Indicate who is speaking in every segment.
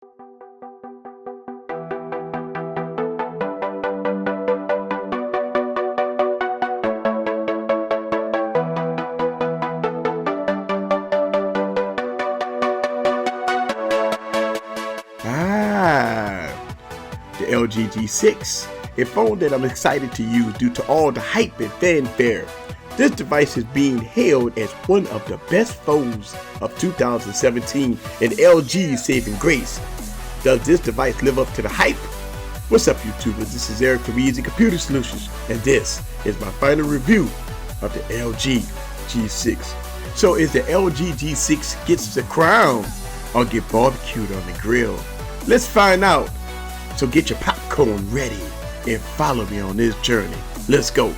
Speaker 1: The LG G6, a phone that I'm excited to use due to all the hype and fanfare. This device is being hailed as one of the best phones of 2017 and LG's saving grace. Does this device live up to the hype? What's up, YouTubers? This is Eric from Easy Computer Solutions, and this is my final review of the LG G6. So is the LG G6 gets the crown or get barbecued on the grill? Let's find out. So get your popcorn ready and follow me on this journey. Let's go.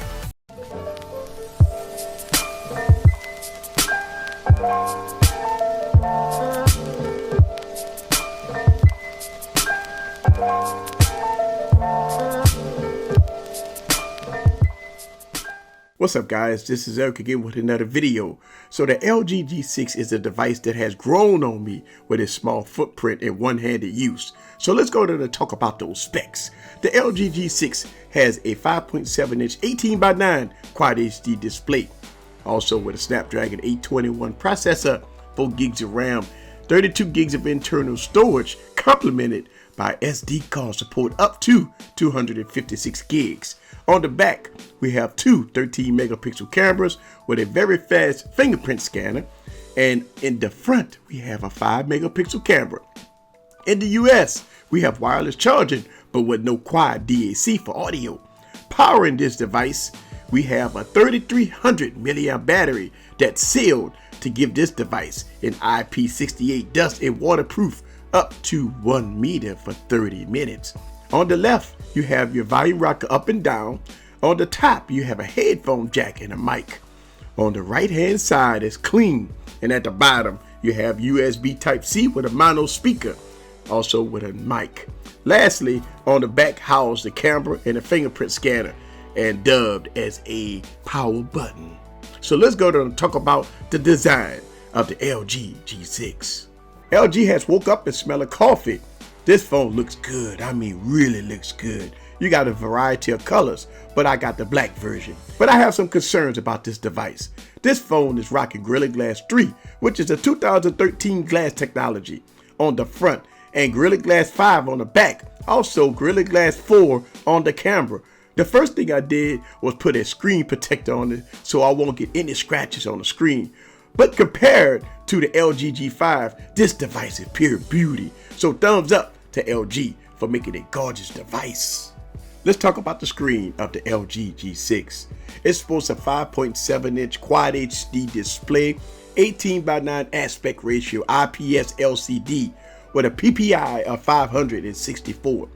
Speaker 1: What's up, guys? This is Eric again with another video. So the LG G6 is a device that has grown on me with its small footprint and one-handed use. So let's go to talk about those specs. The LG G6 has a 5.7-inch 18:9 Quad HD display, also with a Snapdragon 821 processor, 4 gigs of RAM, 32 gigs of internal storage, complemented by SD card support up to 256 gigs. On the back, we have two 13 megapixel cameras with a very fast fingerprint scanner, and in the front, we have a 5 megapixel camera. In the US, we have wireless charging, but with no quad DAC for audio. Powering this device, we have a 3300 milliamp battery that's sealed to give this device an IP68 dust and waterproof up to 1 meter for 30 minutes. On the left, you have your volume rocker up and down. On the top, you have a headphone jack and a mic. On the right hand side is clean, and at the bottom, you have USB Type-C with a mono speaker, also with a mic. Lastly, on the back house the camera and a fingerprint scanner, and dubbed as a power button. So let's go to talk about the design of the LG G6. LG has woke up and smelled of coffee. This phone looks good. I mean, really looks good. You got a variety of colors, but I got the black version. But I have some concerns about this device. This phone is rocking Gorilla Glass 3, which is a 2013 glass technology on the front, and Gorilla Glass 5 on the back. Also, Gorilla Glass 4 on the camera. The first thing I did was put a screen protector on it so I won't get any scratches on the screen. But compared to the LG G5, this device is pure beauty. So thumbs up to LG for making a gorgeous device. Let's talk about the screen of the LG G6. It sports a 5.7-inch Quad HD display, 18:9 aspect ratio IPS LCD with a PPI of 564.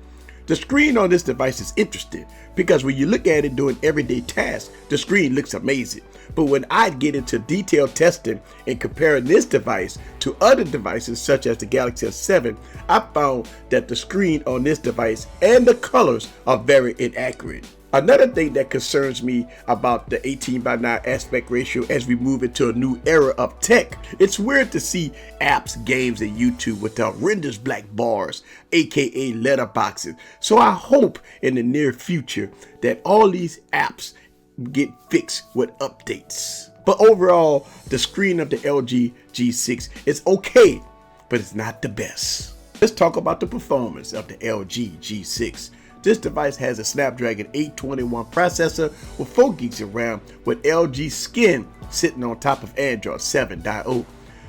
Speaker 1: The screen on this device is interesting because when you look at it doing everyday tasks, the screen looks amazing. But when I get into detailed testing and comparing this device to other devices such as the Galaxy S7, I found that the screen on this device and the colors are very inaccurate. Another thing that concerns me about the 18:9 aspect ratio as we move into a new era of tech, it's weird to see apps, games, and YouTube with horrendous black bars, aka letterboxes. So I hope in the near future that all these apps get fixed with updates. But overall, the screen of the LG G6 is okay, but it's not the best. Let's talk about the performance of the LG G6. This device has a Snapdragon 821 processor with 4 gigs of RAM with LG Skin sitting on top of Android 7.0.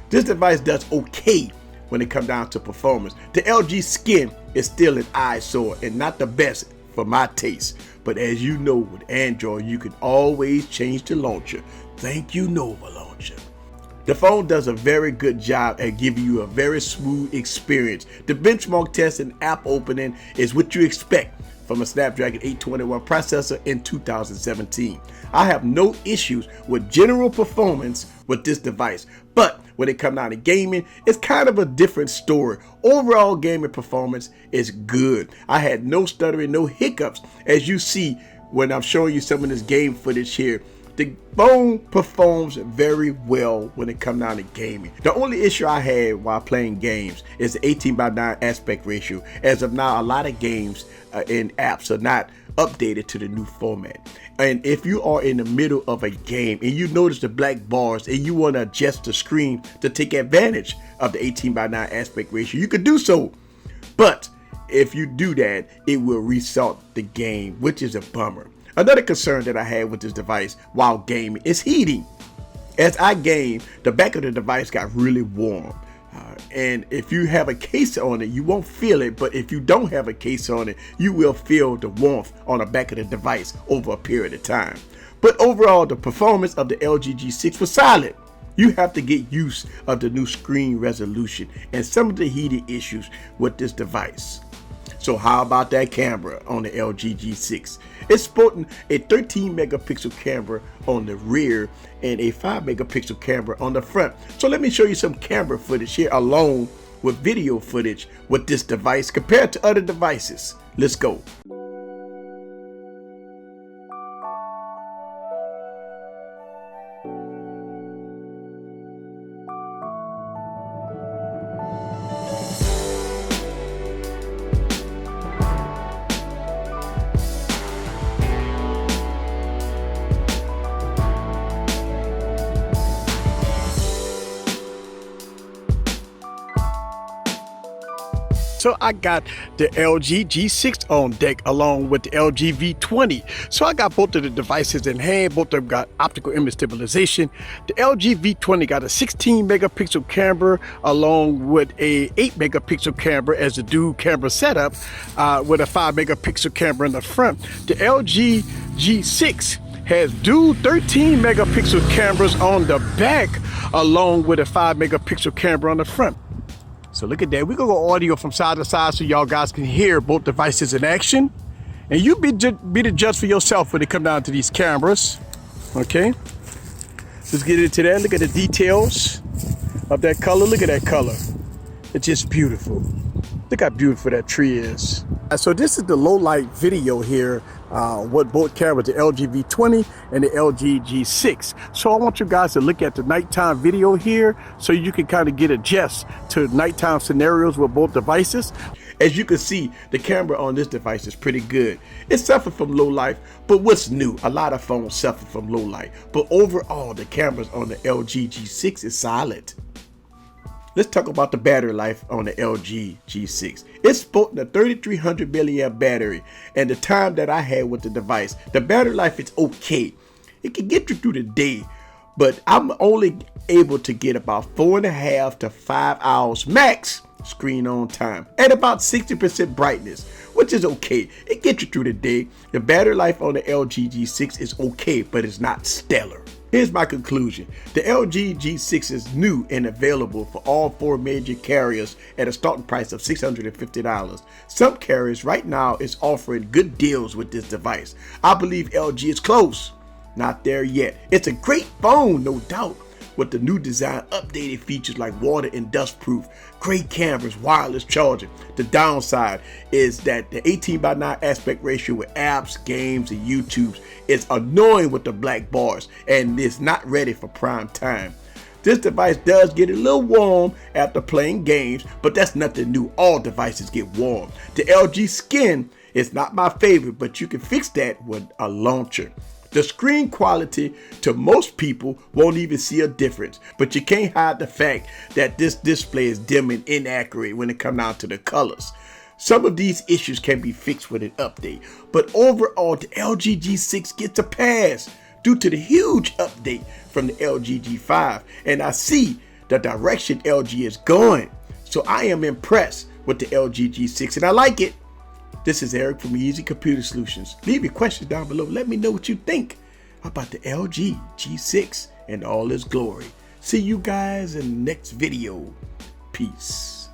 Speaker 1: This device does okay when it comes down to performance. The LG Skin is still an eyesore and not the best for my taste. But as you know, with Android, you can always change the launcher. Thank you, Nova Launcher. The phone does a very good job at giving you a very smooth experience. The benchmark test and app opening is what you expect from a Snapdragon 821 processor in 2017. I have no issues with general performance with this device, but when it comes down to gaming, it's kind of a different story. Overall gaming performance is good. I had no stuttering, no hiccups, as you see when I'm showing you some of this game footage here. The phone performs very well when it comes down to gaming. The only issue I had while playing games is the 18:9 aspect ratio. As of now, a lot of games and apps are not updated to the new format. And if you are in the middle of a game and you notice the black bars and you want to adjust the screen to take advantage of the 18:9 aspect ratio, you could do so. But if you do that, it will restart the game, which is a bummer. Another concern that I had with this device while gaming is heating. As I game, the back of the device got really warm. And if you have a case on it, you won't feel it. But if you don't have a case on it, you will feel the warmth on the back of the device over a period of time. But overall, the performance of the LG G6 was solid. You have to get used of the new screen resolution and some of the heating issues with this device. So how about that camera on the LG G6? It's sporting a 13 megapixel camera on the rear and a 5 megapixel camera on the front. So let me show you some camera footage here along with video footage with this device compared to other devices. Let's go. So I got the LG G6 on deck along with the LG V20. So I got both of the devices in hand. Both of them got optical image stabilization. The LG V20 got a 16 megapixel camera along with a 8 megapixel camera as a dual camera setup with a 5 megapixel camera in the front. The LG G6 has dual 13 megapixel cameras on the back along with a 5 megapixel camera on the front. So look at that. We're going to go audio from side to side so y'all guys can hear both devices in action. And you be the judge for yourself when it come down to these cameras. Okay. Let's get into that. Look at the details of that color. Look at that color. It's just beautiful. Look how beautiful that tree is. So this is the low light video here, what both cameras, the LG V20 and the LG G6. So I want you guys to look at the nighttime video here so you can kind of get adjust to nighttime scenarios with both devices. As you can see, the camera on this device is pretty good. It suffered from low light, but what's new? A lot of phones suffer from low light, but overall the cameras on the LG G6 is solid. Let's talk about the battery life on the LG G6. It's sporting a 3300 milliamp battery, and the time that I had with the device, the battery life is okay. It can get you through the day, but I'm only able to get about 4.5 to 5 hours max screen on time at about 60% brightness, which is okay. It gets you through the day. The battery life on the LG G6 is okay, but it's not stellar. Here's my conclusion. The LG G6 is new and available for all 4 major carriers at a starting price of $650. Some carriers right now is offering good deals with this device. I believe LG is close. Not there yet. It's a great phone, no doubt, with the new design, updated features like water and dust proof, great cameras, wireless charging. The downside is that the 18:9 aspect ratio with apps, games, and YouTubes is annoying with the black bars and is not ready for prime time. This device does get a little warm after playing games, but that's nothing new. All devices get warm. The LG Skin is not my favorite, but you can fix that with a launcher. The screen quality to most people won't even see a difference, but you can't hide the fact that this display is dim and inaccurate when it comes down to the colors. Some of these issues can be fixed with an update, but overall the LG G6 gets a pass due to the huge update from the LG G5, and I see the direction LG is going. So I am impressed with the LG G6 and I like it. This is Eric from Easy Computer Solutions. Leave your questions down below. Let me know what you think about the LG G6 and all its glory. See you guys in the next video. Peace.